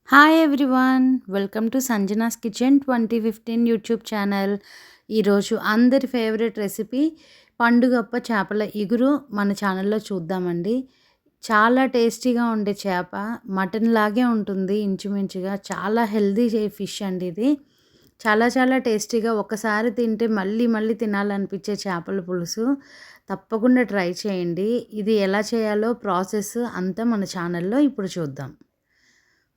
Hi everyone, welcome to Sanjana's kitchen 2015 YouTube channel. ఈరోజు అందరి favourite recipe పండుగప్ప చేపల ఇగురు మన ఛానల్లో చూద్దామండి. చాలా టేస్టీగా ఉండే చేప, మటన్ లాగే ఉంటుంది ఇంచుమించుగా. చాలా హెల్దీ ఫిష్ అండి ఇది. చాలా చాలా టేస్టీగా, ఒకసారి తింటే మళ్ళీ మళ్ళీ తినాలనిపించే చేపల పులుసు. తప్పకుండా ట్రై చేయండి. ఇది ఎలా చేయాలో ప్రాసెస్ అంతా మన ఛానల్లో ఇప్పుడు చూద్దాం.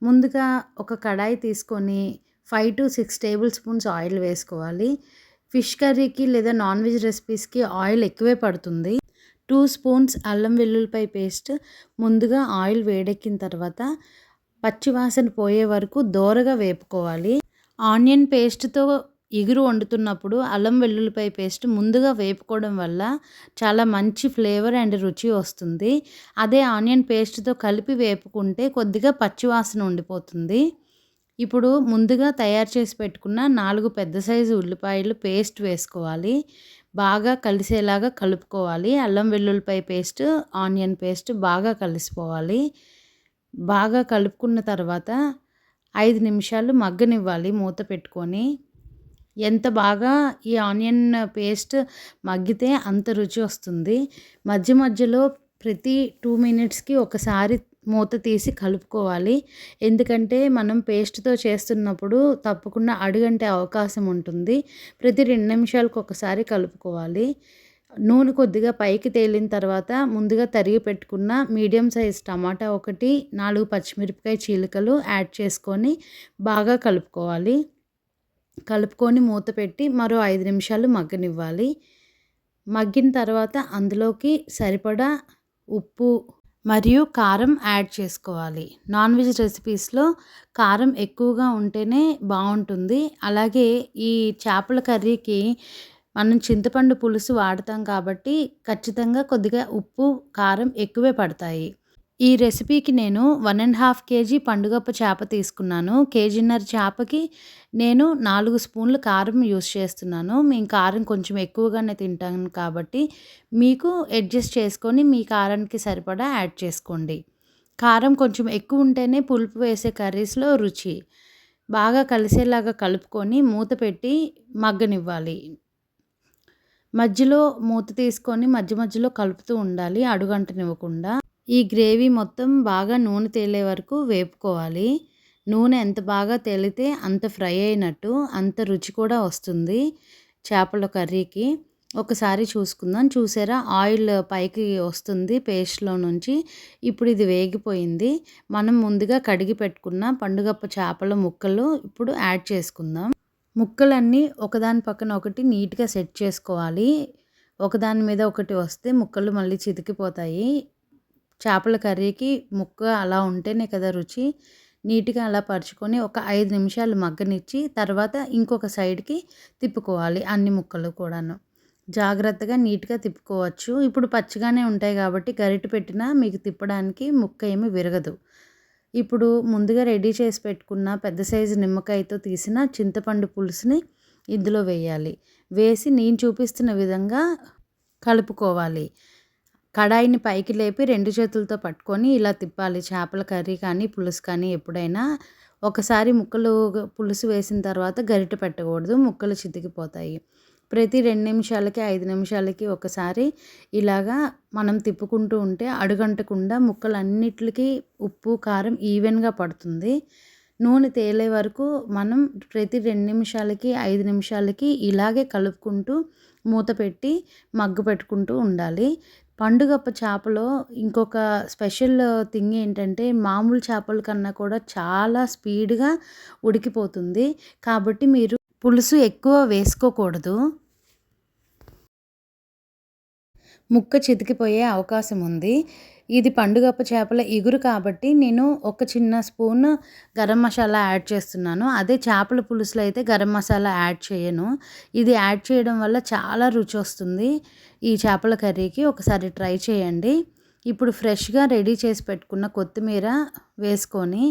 ముందుగా ఒక కడాయి తీసుకొని 5 to 6 టేబుల్ స్పూన్స్ ఆయిల్ వేసుకోవాలి. ఫిష్ కర్రీకి లేదా నాన్ వెజ్ రెసిపీస్కి ఆయిల్ ఎక్కువే పడుతుంది. 2 స్పూన్స్ అల్లం వెల్లుల్లిపాయ పేస్ట్. ముందుగా ఆయిల్ వేడెక్కిన తర్వాత పచ్చివాసన పోయే వరకు దోరగా వేపుకోవాలి. ఆనియన్ పేస్ట్తో ఇగురు వండుతున్నప్పుడు అల్లం వెల్లుల్లిపాయ పేస్ట్ ముందుగా వేపుకోవడం వల్ల చాలా మంచి ఫ్లేవర్ అండ్ రుచి వస్తుంది. అదే ఆనియన్ పేస్ట్తో కలిపి వేపుకుంటే కొద్దిగా పచ్చివాసన ఉండిపోతుంది. ఇప్పుడు ముందుగా తయారు చేసి పెట్టుకున్న 4 పెద్ద సైజు ఉల్లిపాయలు పేస్ట్ వేసుకోవాలి. బాగా కలిసేలాగా కలుపుకోవాలి. అల్లం వెల్లుల్లిపాయ పేస్ట్, ఆనియన్ పేస్ట్ బాగా కలిసిపోవాలి. బాగా కలుపుకున్న తర్వాత 5 నిమిషాలు మగ్గనివ్వాలి మూత పెట్టుకొని. ఎంత బాగా ఈ ఆనియన్ పేస్ట్ మగ్గితే అంత రుచి వస్తుంది. మధ్య మధ్యలో ప్రతి 2 మినిట్స్కి ఒకసారి మూత తీసి కలుపుకోవాలి. ఎందుకంటే మనం పేస్ట్తో చేస్తున్నప్పుడు తప్పకుండా అడుగంటే అవకాశం ఉంటుంది. ప్రతి 2 నిమిషాలకు ఒకసారి కలుపుకోవాలి. నూనె కొద్దిగా పైకి తేలిన తర్వాత ముందుగా తరిగి పెట్టుకున్న మీడియం సైజ్ టమాటా ఒకటి, 4 పచ్చిమిరపకాయ చీలికలు యాడ్ చేసుకొని బాగా కలుపుకోవాలి. కలుపుకొని మూత పెట్టి మరో 5 నిమిషాలు మగ్గనివ్వాలి. మగ్గిన తర్వాత అందులోకి సరిపడా ఉప్పు మరియు కారం యాడ్ చేసుకోవాలి. నాన్ వెజ్ రెసిపీస్లో కారం ఎక్కువగా ఉంటేనే బాగుంటుంది. అలాగే ఈ చేపల కర్రీకి మనం చింతపండు పులుసు వాడతాం కాబట్టి ఖచ్చితంగా కొద్దిగా ఉప్పు, కారం ఎక్కువే పడతాయి. ఈ రెసిపీకి నేను 1.5 kg పండుగప్ప చేప తీసుకున్నాను. కేజీన్నర చేపకి నేను 4 స్పూన్లు కారం యూస్ చేస్తున్నాను. మేము కారం కొంచెం ఎక్కువగానే తింటాను కాబట్టి మీకు అడ్జస్ట్ చేసుకొని మీ కారానికి సరిపడా యాడ్ చేసుకోండి. కారం కొంచెం ఎక్కువ ఉంటేనే పులుపు వేసే కర్రీస్లో రుచి. బాగా కలిసేలాగా కలుపుకొని మూత పెట్టి మగ్గనివ్వాలి. మధ్యలో మూత తీసుకొని మధ్య మధ్యలో కలుపుతూ ఉండాలి, అడుగంటనివ్వకుండా. ఈ గ్రేవీ మొత్తం బాగా నూనె తేలే వరకు వేపుకోవాలి. నూనె ఎంత బాగా తేలితే అంత ఫ్రై అయినట్టు, అంత రుచి కూడా వస్తుంది చేపల కర్రీకి. ఒకసారి చూసుకుందాం. చూసారా, ఆయిల్ పైకి వస్తుంది పేస్ట్లో నుంచి. ఇప్పుడు ఇది వేగిపోయింది. మనం ముందుగా కడిగి పెట్టుకున్న పండుగప్ప చేపల ముక్కలు ఇప్పుడు యాడ్ చేసుకుందాం. ముక్కలన్నీ ఒకదాని పక్కన ఒకటి నీట్గా సెట్ చేసుకోవాలి. ఒకదాని మీద ఒకటి వస్తే ముక్కలు మళ్ళీ చితికిపోతాయి. చేపల కర్రీకి ముక్క అలా ఉంటేనే కదా రుచి. నీట్గా అలా పరుచుకొని ఒక 5 నిమిషాలు మగ్గనిచ్చి తర్వాత ఇంకొక సైడ్కి తిప్పుకోవాలి. అన్ని ముక్కలు కూడాను జాగ్రత్తగా నీట్గా తిప్పుకోవచ్చు. ఇప్పుడు పచ్చిగానే ఉంటాయి కాబట్టి గరిటె పెట్టినా మీకు తిప్పడానికి ముక్క ఏమి విరగదు. ఇప్పుడు ముందుగా రెడీ చేసి పెట్టుకున్న పెద్ద సైజు నిమ్మకాయతో తీసిన చింతపండు పులుసుని ఇందులో వేయాలి. వేసి నేను చూపిస్తున్న విధంగా కలుపుకోవాలి. కడాయిని పైకి లేపి 2 చేతులతో పట్టుకొని ఇలా తిప్పాలి. చేపల కర్రీ కానీ పులుసు కానీ ఎప్పుడైనా ఒకసారి ముక్కలు పులుసు వేసిన తర్వాత గరిటె పెట్టకూడదు, ముక్కలు చితికిపోతాయి. ప్రతి 2 నిమిషాలకి 5 నిమిషాలకి ఒకసారి ఇలాగా మనం తిప్పుకుంటూ ఉంటే అడుగంటకుండా ముక్కలన్నిటికి ఉప్పు, కారం ఈవెన్గా పడుతుంది. నూనె తేలే వరకు మనం ప్రతి 2 నిమిషాలకి 5 నిమిషాలకి ఇలాగే కలుపుకుంటూ మూత పెట్టి మగ్గు పెట్టుకుంటూ ఉండాలి. పండుగప్ప చేపలో ఇంకొక స్పెషల్ థింగ్ ఏంటంటే మామూలు చేపల కన్నా కూడా చాలా స్పీడ్గా ఉడికిపోతుంది. కాబట్టి మీరు పులుసు ఎక్కువ వేసుకోకూడదు. ముక్క చితికిపోయే అవకాశం ఉంది. ఇది పండుగప్ప చేపల ఇగురు కాబట్టి నేను ఒక చిన్న స్పూన్ గరం మసాలా యాడ్ చేస్తున్నాను. అదే చేపల పులుసులో అయితే గరం మసాలా యాడ్ చేయను. ఇది యాడ్ చేయడం వల్ల చాలా రుచి వస్తుంది ఈ చేపల కర్రీకి. ఒకసారి ట్రై చేయండి. ఇప్పుడు ఫ్రెష్గా రెడీ చేసి పెట్టుకున్న కొత్తిమీర వేసుకొని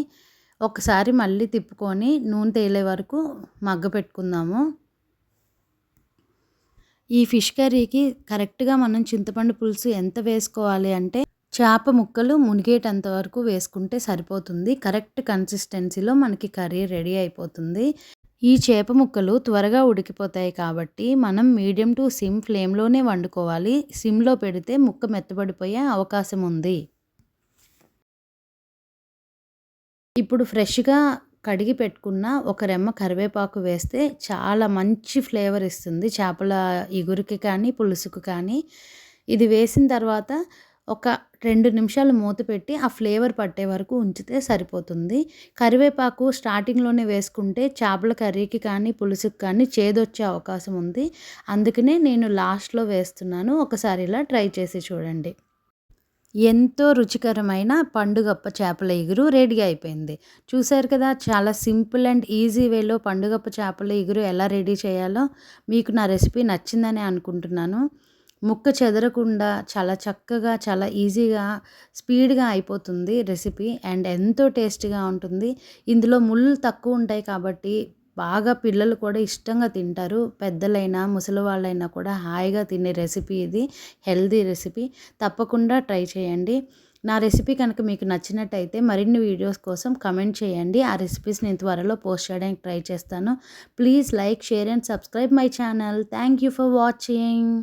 ఒకసారి మళ్ళీ తిప్పుకొని నూనె తేలే వరకు మగ్గపెట్టుకుందాము. ఈ ఫిష్ కర్రీకి కరెక్ట్గా మనం చింతపండు పులుసు ఎంత వేసుకోవాలి అంటే చేప ముక్కలు మునిగేటంత వరకు వేసుకుంటే సరిపోతుంది. కరెక్ట్ కన్సిస్టెన్సీలో మనకి కర్రీ రెడీ అయిపోతుంది. ఈ చేప ముక్కలు త్వరగా ఉడికిపోతాయి కాబట్టి మనం మీడియం టు సిమ్ ఫ్లేమ్‌లోనే వండుకోవాలి. సిమ్‌లో పెడితే ముక్క మెత్తబడిపోయే అవకాశం ఉంది. ఇప్పుడు ఫ్రెష్‌గా కడిగి పెట్టుకున్న ఒక రెమ్మ కరివేపాకు వేస్తే చాలా మంచి ఫ్లేవర్ ఇస్తుంది. చేపల ఇగురికి కానీ, పులుసుకు కానీ. ఇది వేసిన తర్వాత ఒక 2 నిమిషాలు మూత పెట్టి ఆ ఫ్లేవర్ పట్టే వరకు ఉంచితే సరిపోతుంది. కరివేపాకు స్టార్టింగ్‌లోనే వేసుకుంటే చేపల కర్రీకి కానీ, పులుసుకి కానీ చేదొచ్చే అవకాశం ఉంది. అందుకనే నేను లాస్ట్‌లో వేస్తున్నాను. ఒకసారి ఇలా ట్రై చేసి చూడండి. ఎంతో రుచికరమైన పండుగప్ప చేపల ఇగురు రెడీ అయిపోయింది. చూసారు కదా! చాలా సింపుల్ అండ్ ఈజీ వేలో పండుగప్ప చేపల ఇగురు ఎలా రెడీ చేయాలో మీకు నా రెసిపీ నచ్చిందనే అనుకుంటున్నాను. ముక్క చెదరకుండా చాలా చక్కగా, చాలా ఈజీగా, స్పీడ్‌గా అయిపోతుంది రెసిపీ అండ్ ఎంతో టేస్టీగా ఉంటుంది. ఇందులో ముళ్ళు తక్కువ ఉంటాయి కాబట్టి బాగా పిల్లలు కూడా ఇష్టంగా తింటారు. పెద్దలైనా, ముసలివాళ్ళైనా కూడా హాయిగా తినే రెసిపీ ఇది. Healthy recipe. తప్పకుండా ట్రై చేయండి. నా రెసిపీ కనుక మీకు నచ్చినట్టయితే మరిన్ని వీడియోస్ కోసం కమెంట్ చేయండి. ఆ రెసిపీస్ నేను త్వరలో పోస్ట్ చేయడానికి ట్రై చేస్తాను. Please like, share and subscribe my channel. Thank you for watching.